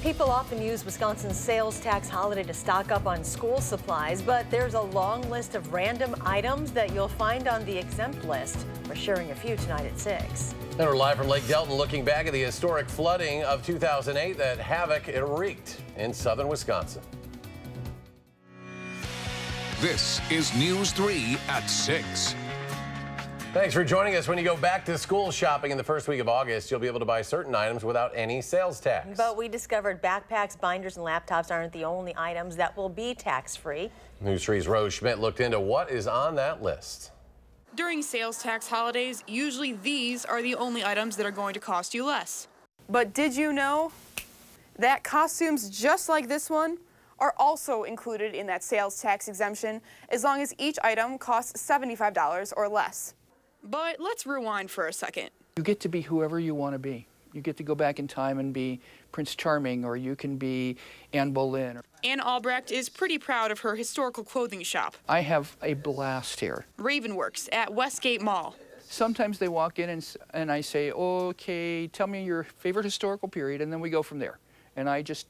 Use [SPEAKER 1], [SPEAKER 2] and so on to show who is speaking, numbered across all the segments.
[SPEAKER 1] People often use Wisconsin's sales tax holiday to stock up on school supplies, but there's a long list of random items that you'll find on the exempt list. We're sharing a few tonight at 6.
[SPEAKER 2] And we're live from Lake Delton looking back at the historic flooding of 2008 that havoc it wreaked in southern Wisconsin.
[SPEAKER 3] This is News 3 at 6.
[SPEAKER 2] Thanks for joining us. When you go back to school shopping in the first week of August, you'll be able to buy certain items without any sales tax.
[SPEAKER 1] But we discovered backpacks, binders, and laptops aren't the only items that will be tax-free.
[SPEAKER 2] News 3's Rose Schmidt looked into what is on that list.
[SPEAKER 4] During sales tax holidays, usually these are the only items that are going to cost you less.
[SPEAKER 5] But did you know that costumes just like this one are also included in that sales tax exemption as long as each item costs $75 or less?
[SPEAKER 4] But let's rewind for a second.
[SPEAKER 6] You get to be whoever you want to be. You get to go back in time and be Prince Charming, or you can be Anne Boleyn.
[SPEAKER 4] Ann Albrecht is pretty proud of her historical clothing shop.
[SPEAKER 6] I have a blast here.
[SPEAKER 4] Ravenworks at Westgate Mall.
[SPEAKER 6] Sometimes they walk in and I say, okay, tell me your favorite historical period, and then we go from there. And I just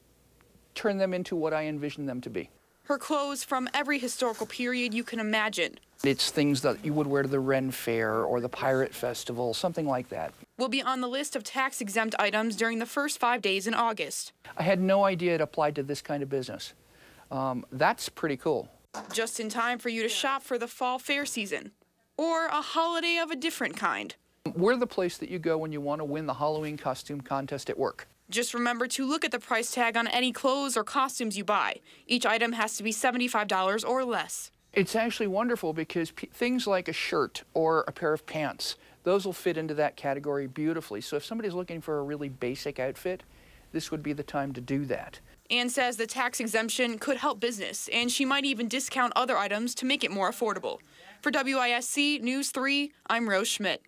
[SPEAKER 6] turn them into what I envision them to be.
[SPEAKER 4] Her clothes from every historical period you can imagine.
[SPEAKER 6] It's things that you would wear to the Ren Fair or the Pirate Festival, something like that.
[SPEAKER 4] Will be on the list of tax-exempt items during the first 5 days in August.
[SPEAKER 6] I had no idea it applied to this kind of business. That's pretty cool.
[SPEAKER 4] Just in time for you to shop for the fall fair season, or a holiday of a different kind.
[SPEAKER 6] We're the place that you go when you want to win the Halloween costume contest at work.
[SPEAKER 4] Just remember to look at the price tag on any clothes or costumes you buy. Each item has to be $75 or less.
[SPEAKER 6] It's actually wonderful because things like a shirt or a pair of pants, those will fit into that category beautifully. So if somebody's looking for a really basic outfit, this would be the time to do that.
[SPEAKER 4] Ann says the tax exemption could help business, and she might even discount other items to make it more affordable. For WISC News 3, I'm Rose Schmidt.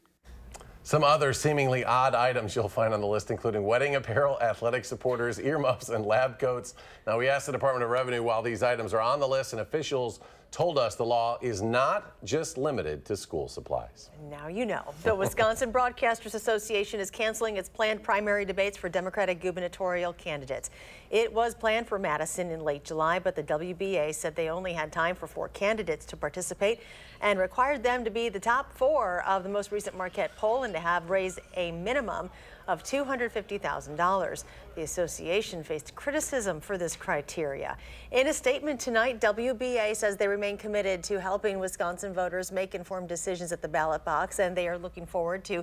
[SPEAKER 2] Some other seemingly odd items you'll find on the list, including wedding apparel, athletic supporters, earmuffs, and lab coats. Now, we asked the Department of Revenue while these items are on the list, and officials told us the law is not just limited to school supplies.
[SPEAKER 1] Now you know. The Wisconsin Broadcasters Association is canceling its planned primary debates for Democratic gubernatorial candidates. It was planned for Madison in late July, but the WBA said they only had time for 4 candidates to participate and required them to be the top 4 of the most recent Marquette poll and to have raised a minimum of $250,000. The association faced criticism for this criteria. In a statement tonight, WBA says they remain committed to helping Wisconsin voters make informed decisions at the ballot box, and they are looking forward to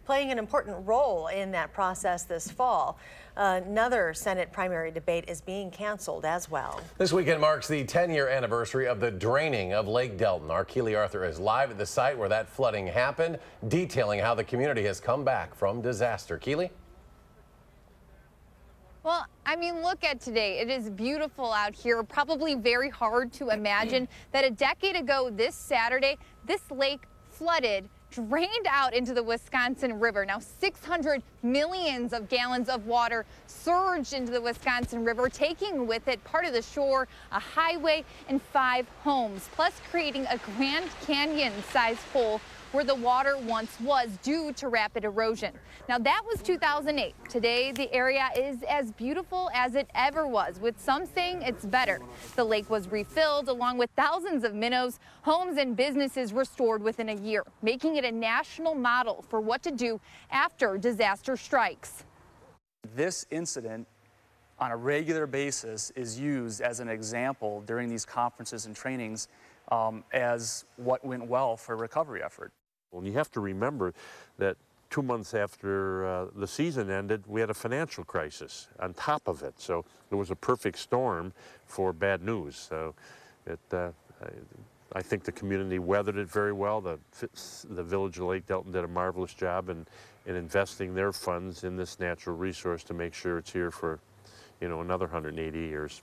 [SPEAKER 1] playing an important role in that process this fall. Another Senate primary debate is being canceled as well.
[SPEAKER 2] This weekend marks the 10-year anniversary of the draining of Lake Delton. Our Keely Arthur is live at the site where that flooding happened, detailing how the community has come back from disaster. Keely?
[SPEAKER 7] Well, I mean, look at today. It is beautiful out here. Probably very hard to imagine that a decade ago this Saturday, this lake flooded, drained out into the Wisconsin River. Now 600 millions of gallons of water surged into the Wisconsin River, taking with it part of the shore, a highway, and 5 homes, plus creating a Grand Canyon-sized hole where the water once was due to rapid erosion. Now that was 2008. Today, the area is as beautiful as it ever was, with some saying it's better. The lake was refilled along with thousands of minnows, homes and businesses restored within a year, making it a national model for what to do after disaster strikes.
[SPEAKER 8] This incident on a regular basis is used as an example during these conferences and trainings as what went well for a recovery effort.
[SPEAKER 9] And you have to remember that 2 months after the season ended, we had a financial crisis on top of it. So it was a perfect storm for bad news. So I think the community weathered it very well. The village of Lake Delton did a marvelous job in investing their funds in this natural resource to make sure it's here for, you know, another 180 years.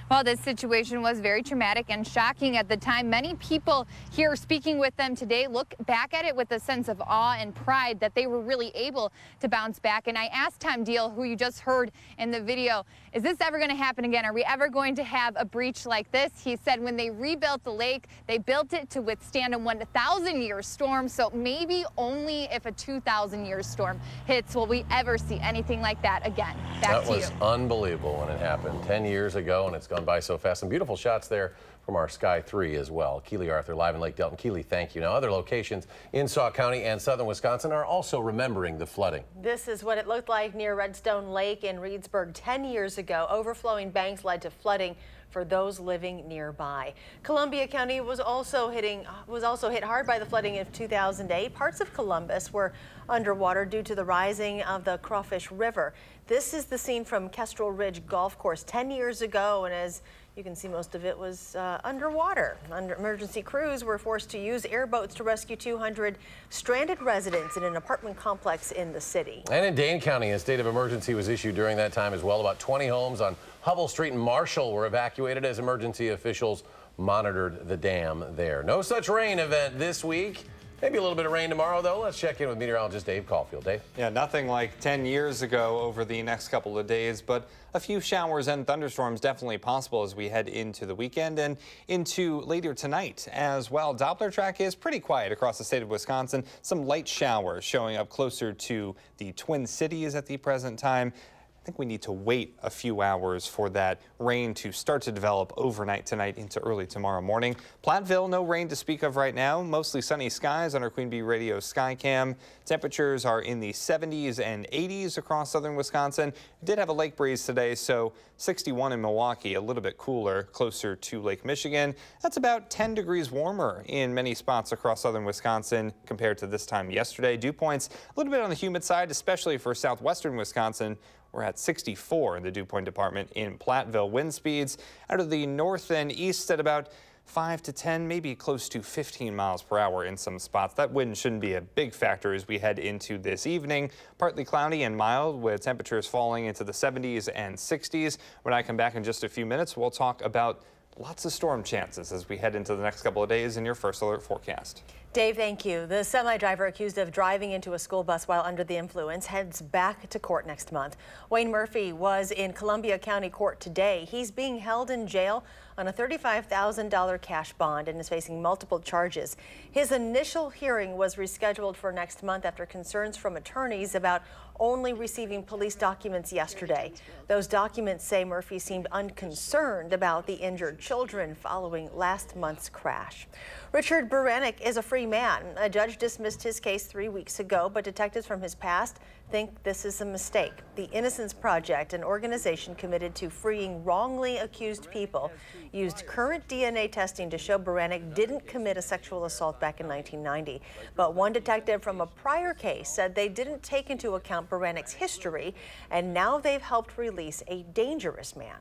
[SPEAKER 7] While this situation was very traumatic and shocking at the time, many people here speaking with them today look back at it with a sense of awe and pride that they were really able to bounce back. And I asked Tom Deal, who you just heard in the video, is this ever going to happen again? Are we ever going to have a breach like this? He said when they rebuilt the lake, they built it to withstand a 1,000-year storm. So maybe only if a 2,000-year storm hits will we ever see anything like that again. Back to you.
[SPEAKER 2] That was unbelievable when it happened 10 years ago, and it's gone by so fast. Some beautiful shots there from our Sky 3 as well. Keely Arthur live in Lake Delton. Keely, thank you. Now, other locations in Sauk County and southern Wisconsin are also remembering the flooding.
[SPEAKER 1] This is what it looked like near Redstone Lake in Reedsburg 10 years ago. Overflowing banks led to flooding for those living nearby. Columbia County was also hit hard by the flooding of 2008. Parts of Columbus were underwater due to the rising of the Crawfish River. This is the scene from Kestrel Ridge Golf Course 10 years ago, and as you can see, most of it was underwater. Emergency crews were forced to use airboats to rescue 200 stranded residents in an apartment complex in the city. And
[SPEAKER 2] in Dane County, a state of emergency was issued during that time as well. About 20 homes on Hubble Street in Marshall were evacuated as emergency officials monitored the dam there. No such rain event this week. Maybe a little bit of rain tomorrow, though. Let's check in with meteorologist Dave Caulfield. Dave?
[SPEAKER 10] Yeah, nothing like 10 years ago over the next couple of days, but a few showers and thunderstorms definitely possible as we head into the weekend and into later tonight as well. Doppler track is pretty quiet across the state of Wisconsin. Some light showers showing up closer to the Twin Cities at the present time. I think we need to wait a few hours for that rain to start to develop overnight tonight into early tomorrow morning. Platteville, no rain to speak of right now. Mostly sunny skies on our Queen Bee Radio Skycam. Temperatures are in the 70s and 80s across southern Wisconsin. We did have a lake breeze today, so 61 in Milwaukee, a little bit cooler, closer to Lake Michigan. That's about 10 degrees warmer in many spots across southern Wisconsin compared to this time yesterday. Dew points a little bit on the humid side, especially for southwestern Wisconsin. We're at 64 in the dew point department in Platteville. Wind speeds out of the north and east at about 5 to 10, maybe close to 15 miles per hour in some spots. That wind shouldn't be a big factor as we head into this evening. Partly cloudy and mild with temperatures falling into the 70s and 60s. When I come back in just a few minutes, we'll talk about lots of storm chances as we head into the next couple of days in your first alert forecast.
[SPEAKER 1] Dave, thank you. The semi-driver accused of driving into a school bus while under the influence heads back to court next month. Wayne Murphy was in Columbia County Court today. He's being held in jail on a $35,000 cash bond and is facing multiple charges. His initial hearing was rescheduled for next month after concerns from attorneys about only receiving police documents yesterday. Those documents say Murphy seemed unconcerned about the injured children following last month's crash. Richard Baranek is a free man. A judge dismissed his case 3 weeks ago, but detectives from his past think this is a mistake. The Innocence Project, an organization committed to freeing wrongly accused people, used current DNA testing to show Baranek didn't commit a sexual assault back in 1990. But one detective from a prior case said they didn't take into account Baranek's history, and now they've helped release a dangerous man.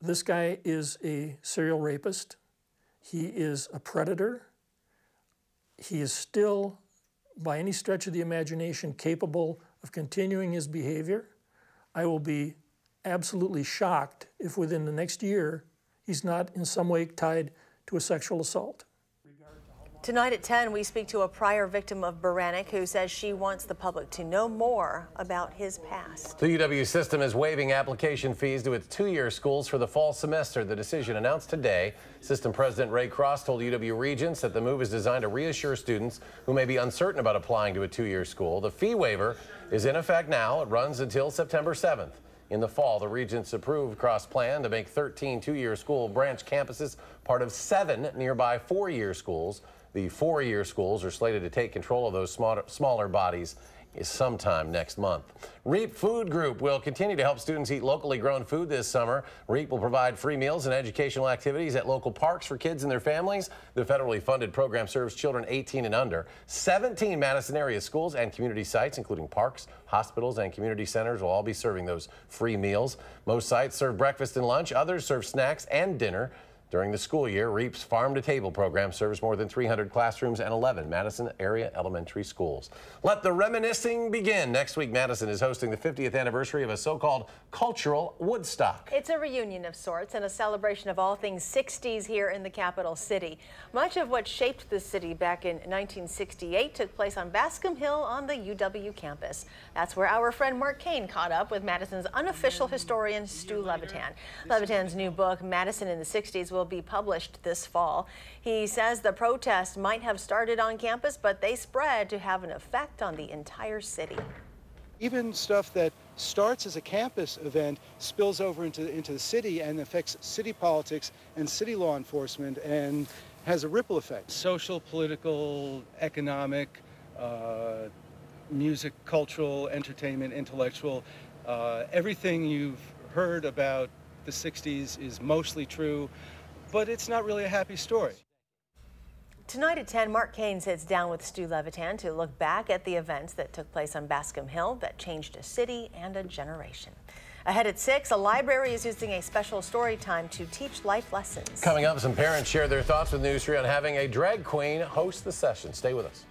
[SPEAKER 11] This guy is a serial rapist. He is a predator. He is still, by any stretch of the imagination, capable of continuing his behavior. I will be absolutely shocked if within the next year he's not in some way tied to a sexual assault.
[SPEAKER 1] Tonight at 10, we speak to a prior victim of Baranek who says she wants the public to know more about his past.
[SPEAKER 2] The UW system is waiving application fees to its two-year schools for the fall semester. The decision announced today. System President Ray Cross told UW Regents that the move is designed to reassure students who may be uncertain about applying to a two-year school. The fee waiver is in effect now. It runs until September 7th. In the fall, the Regents approved Cross' plan to make 13 two-year school branch campuses part of 7 nearby four-year schools. The four-year schools are slated to take control of those smaller bodies sometime next month. REAP Food Group will continue to help students eat locally grown food this summer. REAP will provide free meals and educational activities at local parks for kids and their families. The federally funded program serves children 18 and under. 17 Madison area schools and community sites, including parks, hospitals, and community centers, will all be serving those free meals. Most sites serve breakfast and lunch. Others serve snacks and dinner. During the school year, REAP's Farm to Table program serves more than 300 classrooms and 11 Madison area elementary schools. Let the reminiscing begin. Next week, Madison is hosting the 50th anniversary of a so-called cultural Woodstock.
[SPEAKER 1] It's a reunion of sorts and a celebration of all things 60s here in the capital city. Much of what shaped the city back in 1968 took place on Bascom Hill on the UW campus. That's where our friend Mark Kane caught up with Madison's unofficial historian Stu Levitan. Levitan's new book, Madison in the 60s, will be published this fall. He says the protests might have started on campus, but they spread to have an effect on the entire city.
[SPEAKER 12] Even stuff that starts as a campus event spills over into the city and affects city politics and city law enforcement and has a ripple effect. Social, political, economic, music, cultural, entertainment, intellectual. Everything you've heard about the 60s is mostly true, but it's not really a happy story.
[SPEAKER 1] Tonight at 10, Mark Kane sits down with Stu Levitan to look back at the events that took place on Bascom Hill that changed a city and a generation. Ahead at 6, a library is using a special story time to teach life lessons.
[SPEAKER 2] Coming up, some parents share their thoughts with News 3 on having a drag queen host the session. Stay with us.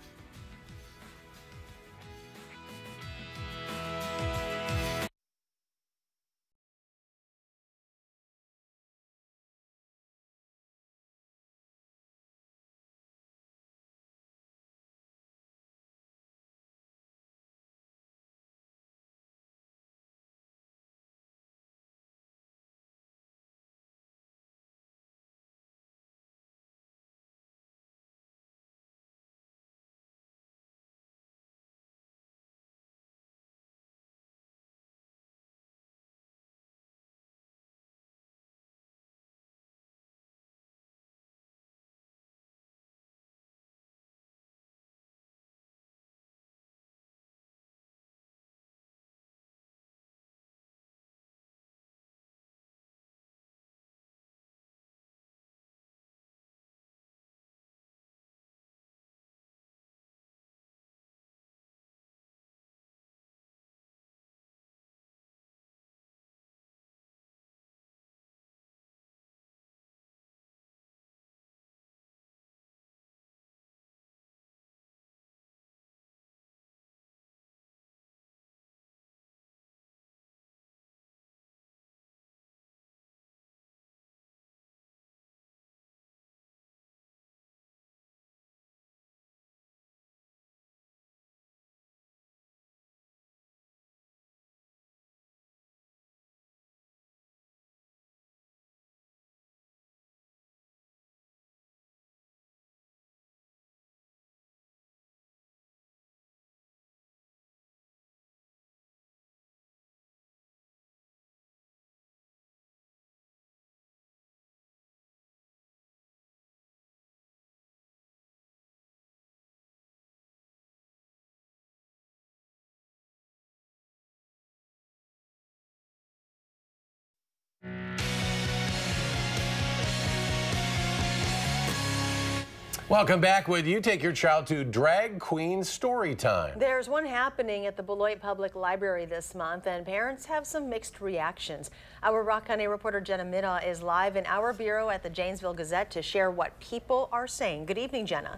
[SPEAKER 2] Welcome back. Would you take your child to drag queen story time?
[SPEAKER 1] There's one happening at the Beloit Public Library this month, and parents have some mixed reactions. Our Rock County reporter Jenna Middaugh is live in our bureau at the Janesville Gazette to share what people are saying. Good evening, Jenna.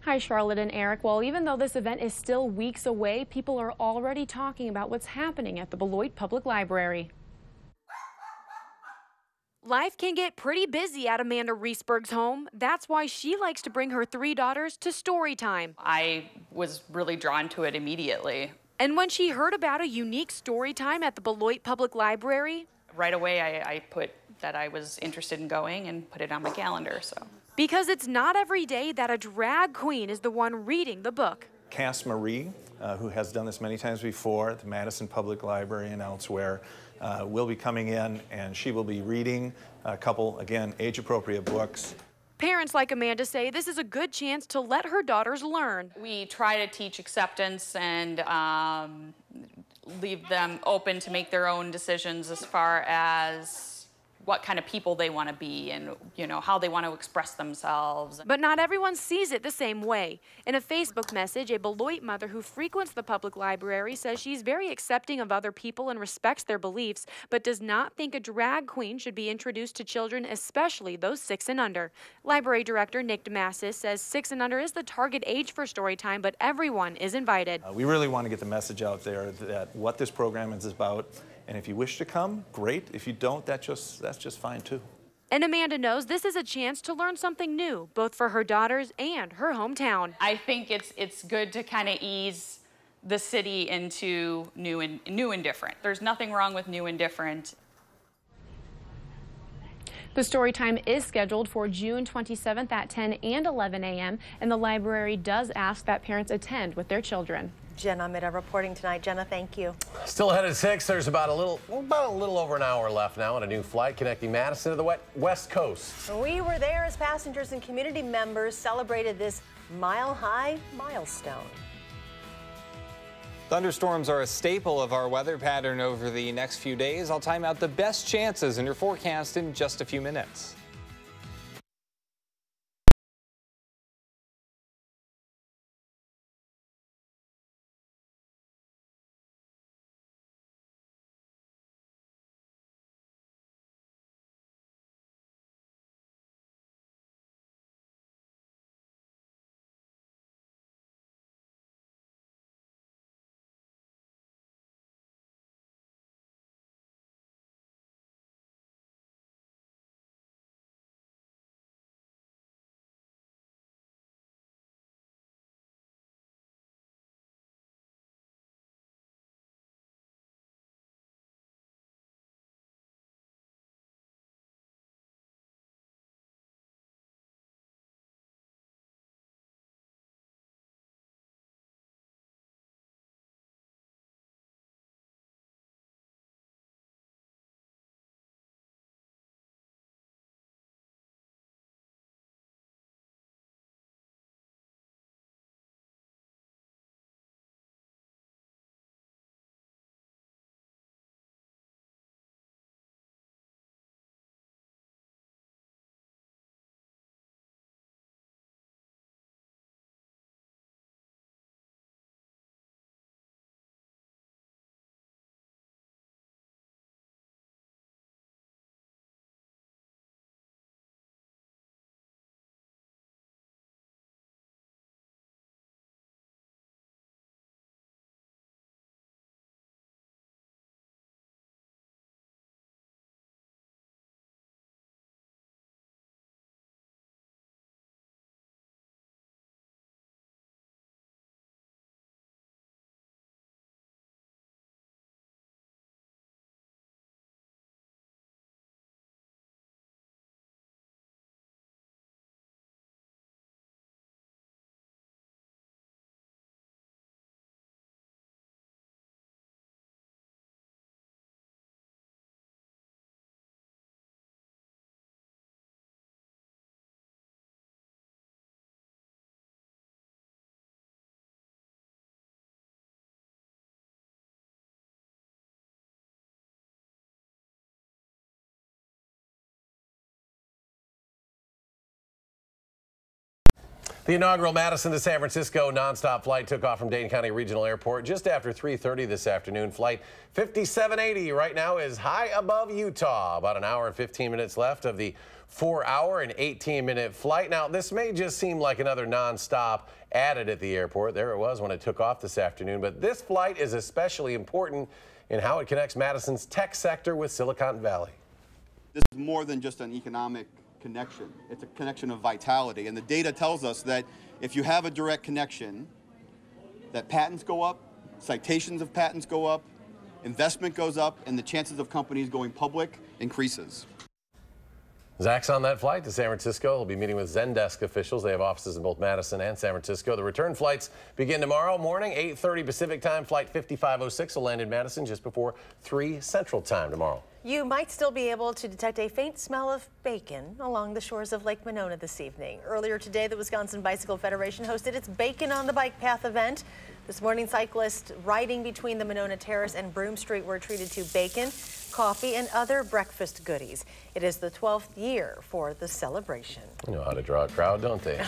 [SPEAKER 13] Hi, Charlotte and Eric. Well, even though this event is still weeks away, people are already talking about what's happening at the Beloit Public Library. Life can get pretty busy at Amanda Reesberg's home. That's why she likes to bring her 3 daughters to story time.
[SPEAKER 14] I was really drawn to it immediately.
[SPEAKER 13] And when she heard about a unique story time at the Beloit Public Library,
[SPEAKER 14] right away I put that I was interested in going and put it on my calendar.
[SPEAKER 13] Because it's not every day that a drag queen is the one reading the book.
[SPEAKER 15] Cass Marie, who has done this many times before at the Madison Public Library and elsewhere, will be coming in, and she will be reading a couple, again, age-appropriate books.
[SPEAKER 13] Parents like Amanda say this is a good chance to let her daughters learn.
[SPEAKER 14] We try to teach acceptance and leave them open to make their own decisions as far as what kind of people they want to be and, you know, how they want to express themselves.
[SPEAKER 13] But not everyone sees it the same way. In a Facebook message, a Beloit mother who frequents the public library says she's very accepting of other people and respects their beliefs, but does not think a drag queen should be introduced to children, especially those 6 and under. Library Director Nick DeMassis says 6 and under is the target age for story time, but everyone is invited.
[SPEAKER 15] We really want to get the message out there that what this program is about. And if you wish to come, great. If you don't, that's just fine too.
[SPEAKER 13] And Amanda knows this is a chance to learn something new, both for her daughters and her hometown.
[SPEAKER 14] I think it's good to kind of ease the city into new and different. There's nothing wrong with new and different.
[SPEAKER 13] The story time is scheduled for June 27th at 10 and 11 a.m. and the library does ask that parents attend with their children.
[SPEAKER 1] Jenna Mida reporting tonight. Jenna, thank you.
[SPEAKER 2] Still ahead at 6. There's about a little over an hour left now on a new flight connecting Madison to the West Coast.
[SPEAKER 1] We were there as passengers and community members celebrated this mile-high milestone.
[SPEAKER 10] Thunderstorms are a staple of our weather pattern over the next few days. I'll time out the best chances in your forecast in just a few minutes.
[SPEAKER 2] The inaugural Madison to San Francisco nonstop flight took off from Dane County Regional Airport just after 3:30 this afternoon. Flight 5780 right now is high above Utah. About an hour and 15 minutes left of the 4-hour and 18-minute flight. Now, this may just seem like another nonstop added at the airport. There it was when it took off this afternoon. But this flight is especially important in how it connects Madison's tech sector with Silicon Valley.
[SPEAKER 16] This is more than just an economic connection. It's a connection of vitality. And the data tells us that if you have a direct connection, that patents go up, citations of patents go up, investment goes up, and the chances of companies going public increases.
[SPEAKER 2] Zach's on that flight to San Francisco. He'll be meeting with Zendesk officials. They have offices in both Madison and San Francisco. The return flights begin tomorrow morning, 8:30 Pacific time. Flight 5506 will land in Madison just before 3 Central time tomorrow.
[SPEAKER 1] You might still be able to detect a faint smell of bacon along the shores of Lake Monona this evening. Earlier today, the Wisconsin Bicycle Federation hosted its Bacon on the Bike Path event. This morning, cyclists riding between the Monona Terrace and Broome Street were treated to bacon, coffee, and other breakfast goodies. It is the 12th year for the celebration.
[SPEAKER 2] You know how to draw a crowd, don't they?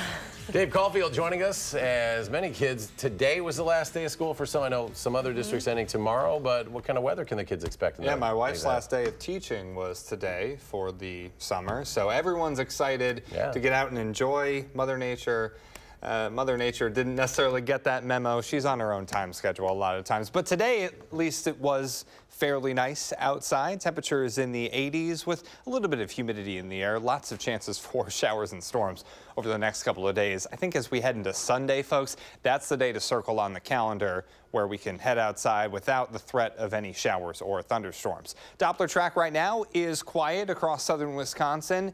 [SPEAKER 2] Dave Caulfield joining us. As many kids, today was the last day of school for some. I know some other districts ending tomorrow, but what kind of weather can the kids expect?
[SPEAKER 10] Yeah, my wife's last day of teaching was today for the summer, so everyone's excited to get out and enjoy Mother Nature. Mother Nature didn't necessarily get that memo. She's on her own time schedule a lot of times. But today, at least, it was fairly nice outside. Temperatures in the 80s with a little bit of humidity in the air. Lots of chances for showers and storms over the next couple of days. I think as we head into Sunday, folks, that's the day to circle on the calendar where we can head outside without the threat of any showers or thunderstorms. Doppler track right now is quiet across southern Wisconsin.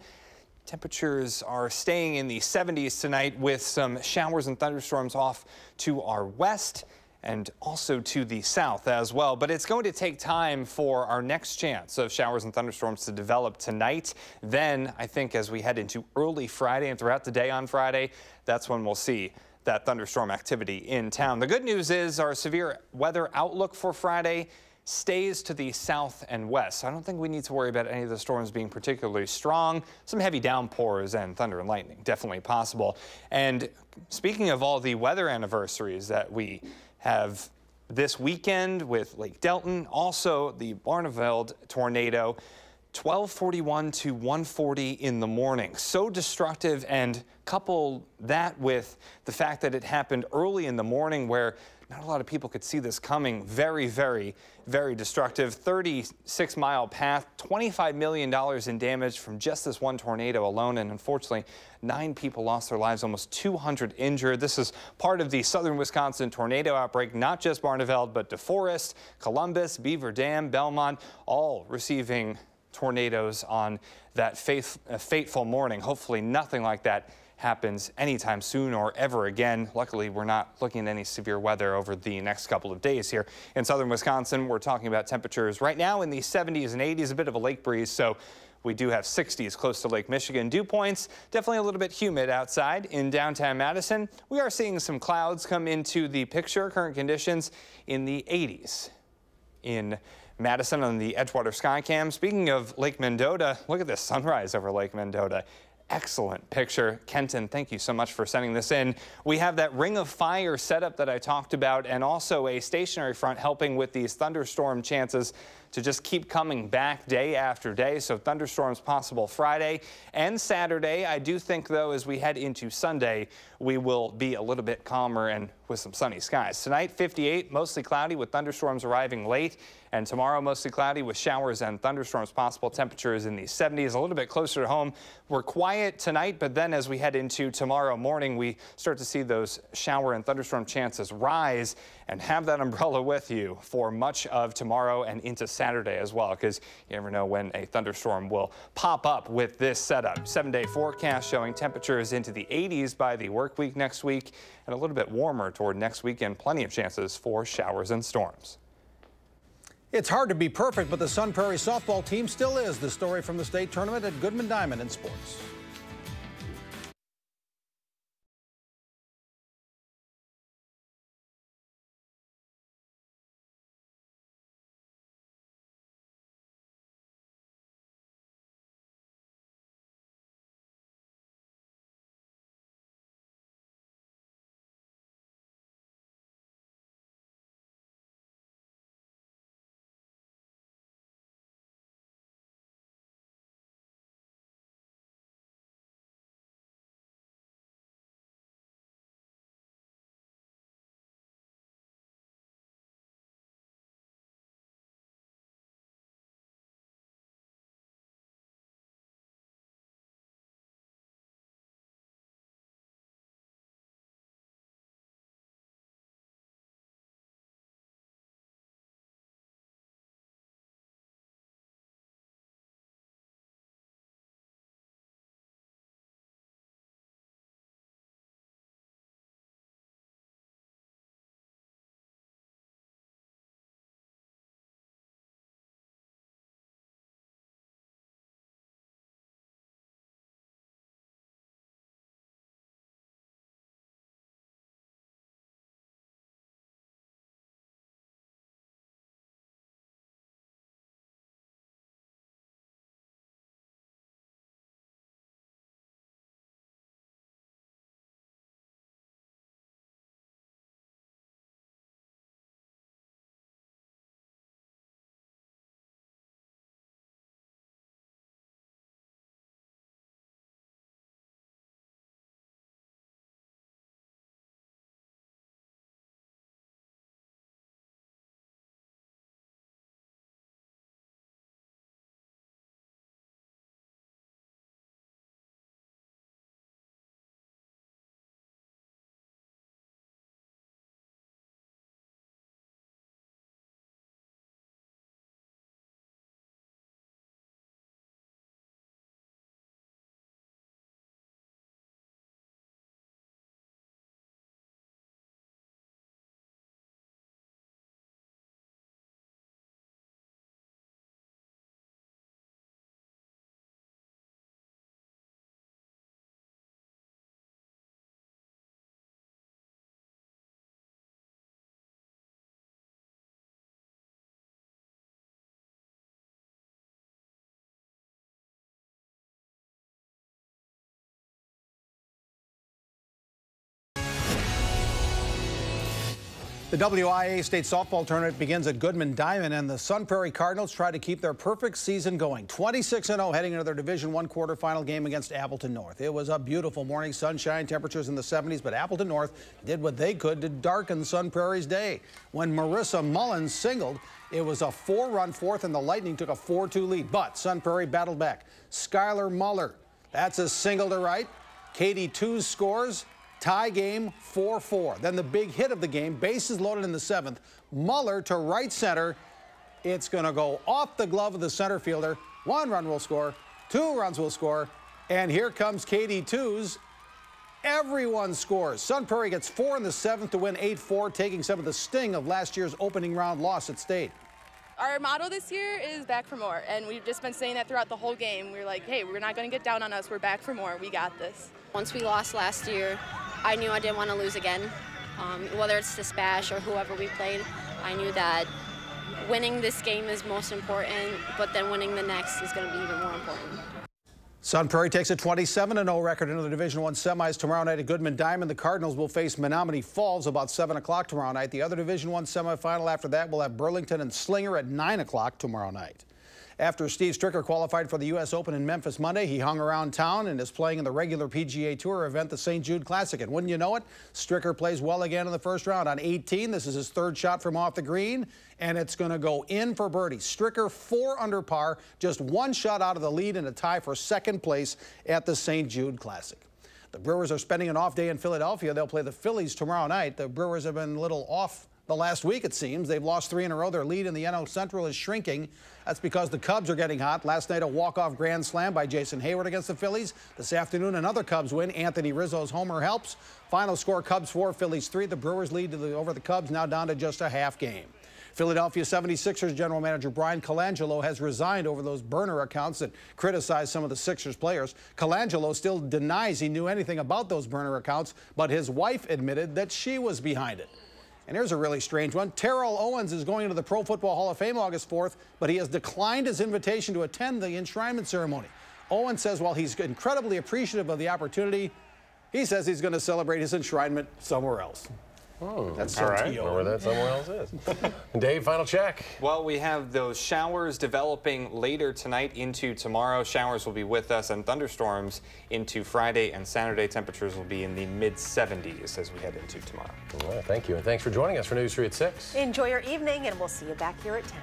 [SPEAKER 10] Temperatures are staying in the 70s tonight with some showers and thunderstorms off to our west and also to the south as well. But it's going to take time for our next chance of showers and thunderstorms to develop tonight. Then I think as we head into early Friday and throughout the day on Friday, that's when we'll see that thunderstorm activity in town. The good news is our severe weather outlook for Friday stays to the south and west. So I don't think we need to worry about any of the storms being particularly strong. Some heavy downpours and thunder and lightning definitely possible. And speaking of all the weather anniversaries that we have this weekend with Lake Delton, also the Barneveld tornado, 12:41 to 1:40 in the morning. So destructive, and couple that with the fact that it happened early in the morning where not a lot of people could see this coming. Very, very, very destructive. 36-mile path, $25 million in damage from just this one tornado alone. And unfortunately, 9 people lost their lives, almost 200 injured. This is part of the southern Wisconsin tornado outbreak, not just Barneveld, but DeForest, Columbus, Beaver Dam, Belmont, all receiving tornadoes on that fateful morning. Hopefully nothing like that happens anytime soon or ever again. Luckily, we're not looking at any severe weather over the next couple of days here in southern Wisconsin. We're talking about temperatures right now in the 70s and 80s, a bit of a lake breeze, so we do have 60s close to Lake Michigan. Dew points, definitely a little bit humid outside in downtown Madison. We are seeing some clouds come into the picture. Current conditions in the 80s in Madison on the Edgewater Skycam. Speaking of Lake Mendota, look at this sunrise over Lake Mendota. Excellent picture. Kenton, thank you so much for sending this in. We have that ring of fire setup that I talked about, and also a stationary front helping with these thunderstorm chances to just keep coming back day after day. So thunderstorms possible Friday and Saturday. I do think, though, as we head into Sunday, we will be a little bit calmer and with some sunny skies. Tonight, 58, mostly cloudy with thunderstorms arriving late. And tomorrow, mostly cloudy with showers and thunderstorms possible. Temperatures in the 70s, a little bit closer to home. We're quiet tonight, but then as we head into tomorrow morning, we start to see those shower and thunderstorm chances rise, and have that umbrella with you for much of tomorrow and into Saturday as well, because you never know when a thunderstorm will pop up with this setup. 7-day forecast showing temperatures into the 80s by the work week next week, and a little bit warmer toward next weekend. Plenty of chances for showers and storms.
[SPEAKER 17] It's hard to be perfect, but the Sun Prairie softball team still is. The story from the state tournament at Goodman Diamond in sports. The WIA State Softball Tournament begins at Goodman Diamond, and the Sun Prairie Cardinals try to keep their perfect season going. 26-0 heading into their Division I quarterfinal game against Appleton North. It was a beautiful morning, sunshine, temperatures in the 70s, but Appleton North did what they could to darken Sun Prairie's day. When Marissa Mullins singled, it was a 4-run fourth, and the Lightning took a 4-2 lead. But Sun Prairie battled back. Skylar Muller, that's a single to right. Katie Tews scores. Tie game, 4-4. Then the big hit of the game, bases loaded in the 7th. Muller to right center. It's going to go off the glove of the center fielder. 1 run will score, 2 runs will score, and here comes Katie Tews. Everyone scores. Sun Prairie gets 4 in the 7th to win 8-4, taking some of the sting of last year's opening round loss at State.
[SPEAKER 18] Our motto this year is back for more, and we've just been saying that throughout the whole game. We're like, hey, we're not going to get down on us. We're back for more. We got this.
[SPEAKER 19] Once we lost last year, I knew I didn't want to lose again. Whether it's the Spash or whoever we played, I knew that winning this game is most important, but then winning the next is going to be even more important.
[SPEAKER 17] Sun Prairie takes a 27-0 record into the Division I semis tomorrow night at Goodman Diamond. The Cardinals will face Menominee Falls about 7 o'clock tomorrow night. The other Division I semifinal after that will have Burlington and Slinger at 9 o'clock tomorrow night. After Steve Stricker qualified for the U.S. Open in Memphis Monday, he hung around town and is playing in the regular PGA Tour event, the St. Jude Classic. And wouldn't you know it, Stricker plays well again in the first round on 18. This is his 3rd shot from off the green, and it's going to go in for birdie. Stricker 4 under par, just 1 shot out of the lead and a tie for 2nd place at the St. Jude Classic. The Brewers are spending an off day in Philadelphia. They'll play the Phillies tomorrow night. The Brewers have been a little off the last week, it seems. They've lost 3 in a row. Their lead in the NL Central is shrinking. That's because the Cubs are getting hot. Last night, a walk-off grand slam by Jason Hayward against the Phillies. This afternoon, another Cubs win. Anthony Rizzo's homer helps. Final score, Cubs 4, Phillies 3. The Brewers lead over the Cubs, now down to just a half game. Philadelphia 76ers general manager Brian Colangelo has resigned over those burner accounts that criticize some of the Sixers players. Colangelo still denies he knew anything about those burner accounts, but his wife admitted that she was behind it. And here's a really strange one. Terrell Owens is going into the Pro Football Hall of Fame August 4th, but he has declined his invitation to attend the enshrinement ceremony. Owens says while he's incredibly appreciative of the opportunity, he says he's going to celebrate his enshrinement somewhere else. That's so
[SPEAKER 2] all right. Know where that somewhere else is. Dave, final check.
[SPEAKER 10] Well, we have those showers developing later tonight into tomorrow. Showers will be with us, and thunderstorms into Friday and Saturday. Temperatures will be in the mid-70s as we head into tomorrow.
[SPEAKER 2] All right, thank you, and thanks for joining us for News 3 at 6.
[SPEAKER 1] Enjoy your evening, and we'll see you back here at 10.